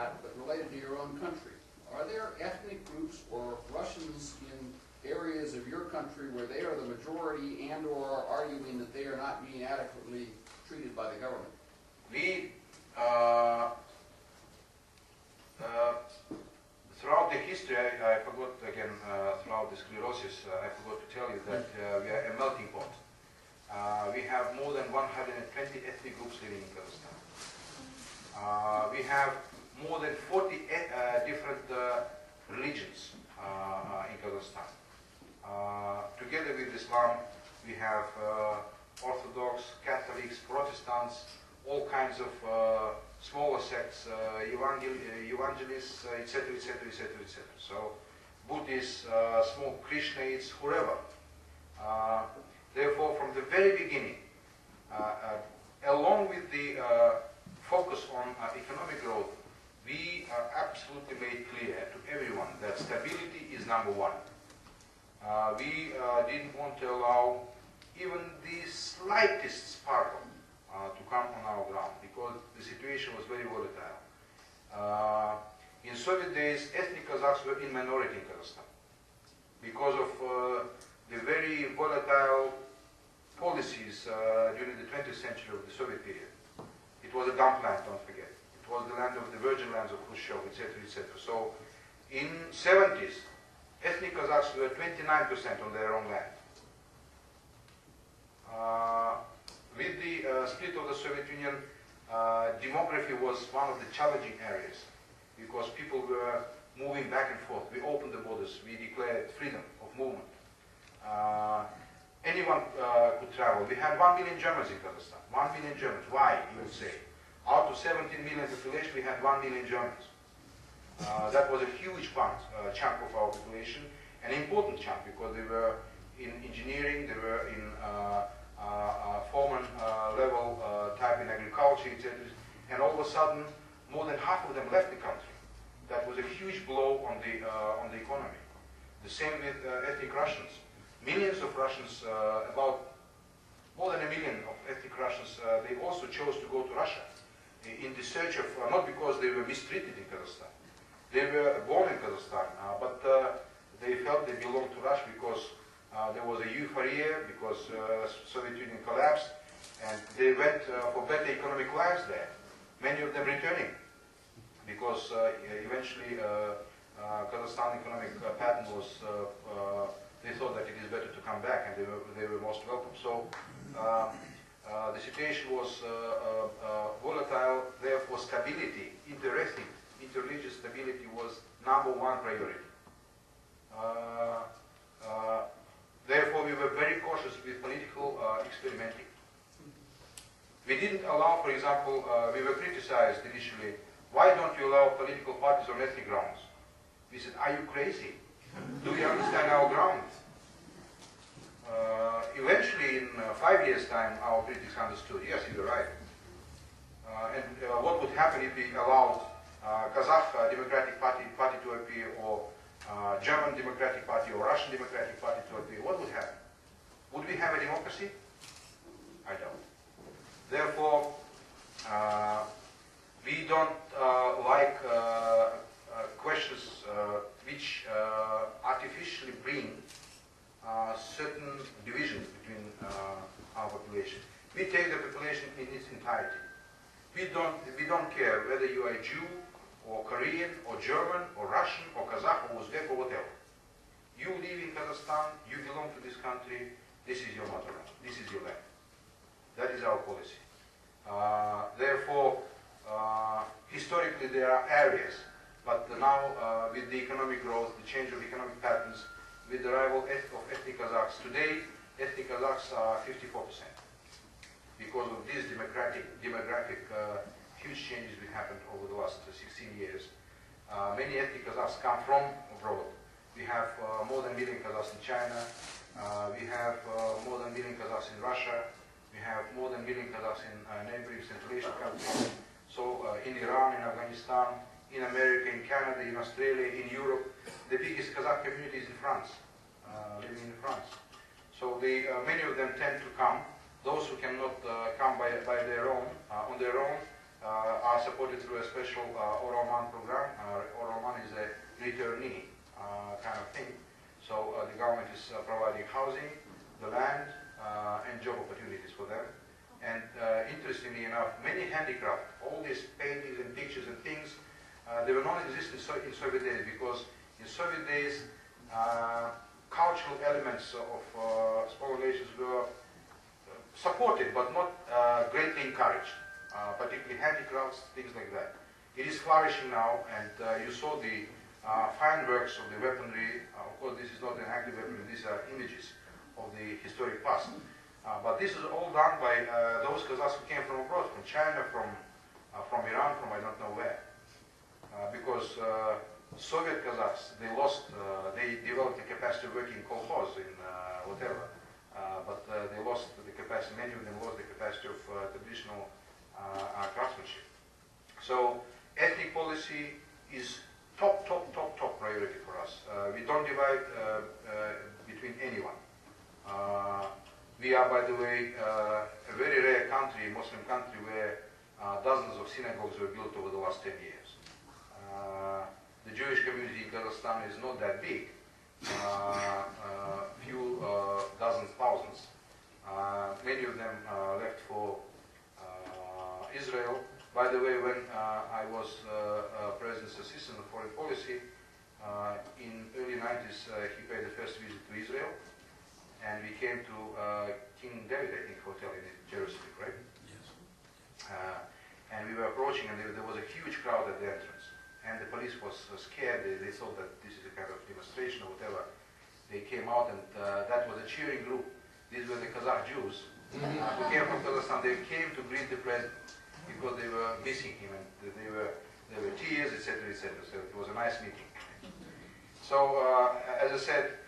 that, but related to your own country. Are there ethnic groups or Russians in areas of your country where they are the majority and or are arguing that they are not being adequately treated by the government? We, throughout the history, I forgot again, throughout the sclerosis, I forgot to tell you that we are a melting pot. We have more than 120 ethnic groups living in Kazakhstan. We have more than 40 different religions in Kazakhstan. Together with Islam, we have Orthodox, Catholics, Protestants, all kinds of smaller sects, evangelists, etc., etc., etc., etc. So Buddhists, small Krishnaites, whoever. Therefore, from the very beginning, along with the focus on economic growth, we absolutely made clear to everyone that stability is number one. We didn't want to allow even the slightest sparkle to come on our ground because the situation was very volatile. In Soviet days, ethnic Kazakhs were in minority in Kazakhstan because of the very volatile policies during the 20th century of the Soviet period. It was a dump land, don't forget. It was the land of the virgin lands of Khrushchev, etc., etc. So in 70s, ethnic Kazakhs were 29% on their own land. With the split of the Soviet Union, demography was one of the challenging areas because people were moving back and forth. We opened the borders. We declared freedom of movement. Anyone could travel. We had 1 million Germans in Kazakhstan. 1 million Germans. Why, you would say? Out of 17 million population, we had 1 million Germans. That was a huge chunk of our population, an important chunk because they were in engineering, they were in foreman level type in agriculture, etc. And all of a sudden, more than half of them left the country. That was a huge blow on the economy. The same with ethnic Russians. Millions of Russians, about more than 1 million of ethnic Russians, they also chose to go to Russia in the search of, not because they were mistreated in Kazakhstan. They were born in Kazakhstan, but they felt they belonged to Russia because there was a euphoria, because Soviet Union collapsed, and they went for better economic lives there. Many of them returning, because eventually Kazakhstan economic pattern was, they thought that it is better to come back, and they were most welcome. So the situation was volatile, therefore stability, interreligious stability was #1 priority. Therefore, we were very cautious with political experimenting. We didn't allow, for example, we were criticized initially, why don't you allow political parties on ethnic grounds? We said, are you crazy? Do you understand our ground? Eventually, in 5 years' time, our critics understood, yes, you're right. And what would happen if we allowed Kazakh Democratic Party to appear, or German Democratic Party, or Russian Democratic Party to appear? What would happen? Would we have a democracy? I doubt. Therefore, we don't like questions which artificially bring certain divisions between our population. We take the population in its entirety. We don't care whether you are a Jew, or Korean, or German, or Russian, or Kazakh, or Uzbek, or whatever. You live in Kazakhstan, you belong to this country, this is your motherland, this is your land. That is our policy. Therefore, historically there are areas, but now with the economic growth, the change of economic patterns, with the arrival of ethnic Kazakhs, today ethnic Kazakhs are 54%. Because of these demographic huge changes that happened over the last 16 years. Many ethnic Kazakhs come from abroad. We have more than 1 million Kazakhs in China. We have more than 1 million Kazakhs in Russia. We have more than 1 million Kazakhs in neighboring Central Asian countries. So in Iran, in Afghanistan, in America, in Canada, in Australia, in Europe. The biggest Kazakh community is in France, living in France. So many of them tend to come. Those who cannot come by their own, on their own, are supported through a special Oralman program. Oralman is a returnee kind of thing. So the government is providing housing, the land, and job opportunities for them. And interestingly enough, many handicraft, all these paintings and pictures and things, they were non-existent in Soviet days, because in Soviet days, cultural elements of small nations were supported but not greatly encouraged, particularly handicrafts, things like that. It is flourishing now, and you saw the fine works of the weaponry. Of course, this is not an active weaponry, these are images of the historic past. But this is all done by those Kazakhs who came from abroad, from China, from Iran, from I don't know where. Because Soviet Kazakhs, they developed the capacity of working kolkhoz in whatever, but they lost the capacity, many of them lost the capacity of traditional craftsmanship. So ethnic policy is top priority for us. We don't divide between anyone. We are, by the way, a very rare country, Muslim country, where dozens of synagogues were built over the last 10 years. The Jewish community in Kazakhstan is not that big, few dozens, thousands. Many of them left for Israel. By the way, when I was President's assistant on foreign policy, in early 90s, he paid the first visit to Israel, and we came to King David, I think, hotel in Jerusalem, right? Yes. And we were approaching, and there was a huge crowd at the entrance. And the police was scared. They thought that this is a kind of demonstration or whatever. They came out, and that was a cheering group. These were the Kazakh Jews who came from Kazakhstan. They came to greet the president because they were missing him, and there were tears, etc., etc. So it was a nice meeting. So, as I said,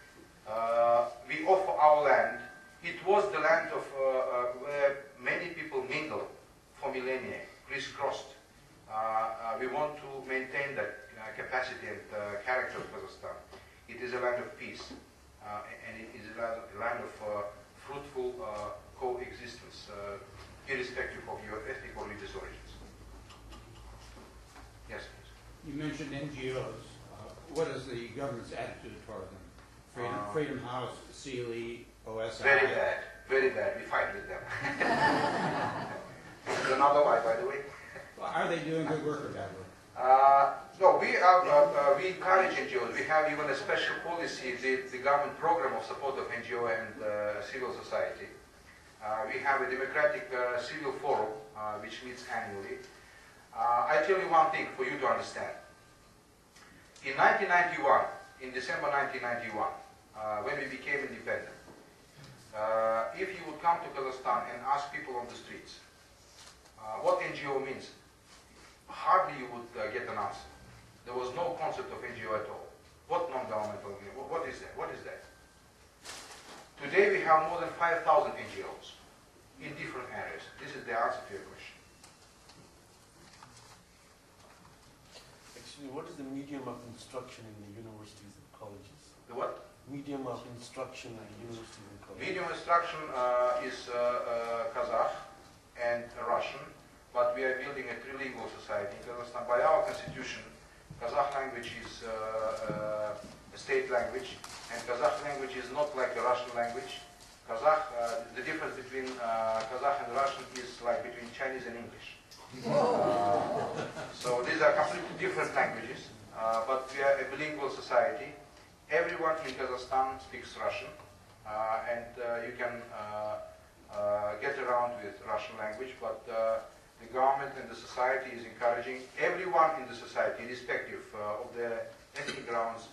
we offer our land. It was the land of where many people mingled for millennia, crisscrossed. We want to maintain that capacity and character of Kazakhstan. It is a land of peace, and it is a land of fruitful coexistence, irrespective of your ethnic or religious origins. Yes, please. You mentioned NGOs. What is the government's attitude toward them? Freedom House, Sealy, OSI? Very bad, very bad. We fight with them. This is another lie, by the way. Are they doing good work or bad work? No, we encourage NGOs. We have even a special policy, the government program of support of NGO and civil society. We have a democratic civil forum which meets annually. I tell you one thing for you to understand. In 1991, in December 1991, when we became independent, if you would come to Kazakhstan and ask people on the streets what NGO means, hardly you would get an answer. There was no concept of NGO at all. What non-governmental organization? What is that? What is that? Today we have more than 5,000 NGOs in different areas. This is the answer to your question. Actually, what is the medium of instruction in the universities and colleges? The what? Medium of instruction in the universities and colleges. Medium instruction is Kazakh and Russian. But we are building a trilingual society in Kazakhstan. By our constitution, Kazakh language is a state language, and Kazakh language is not like the Russian language. Kazakh, the difference between Kazakh and Russian is like between Chinese and English. So these are completely different languages, but we are a bilingual society. Everyone in Kazakhstan speaks Russian, and you can get around with Russian language, but the government and the society is encouraging everyone in the society, irrespective of their ethnic grounds,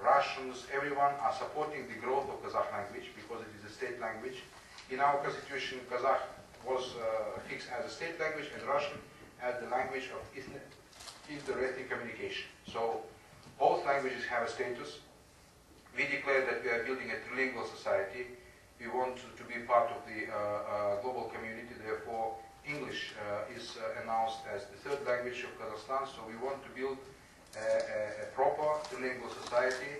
Russians, everyone are supporting the growth of Kazakh language because it is a state language. In our constitution, Kazakh was fixed as a state language and Russian as the language of inter-ethnic communication. So both languages have a status. We declare that we are building a trilingual society. We want to be part of the global community, therefore English is announced as the third language of Kazakhstan, so we want to build a proper trilingual society.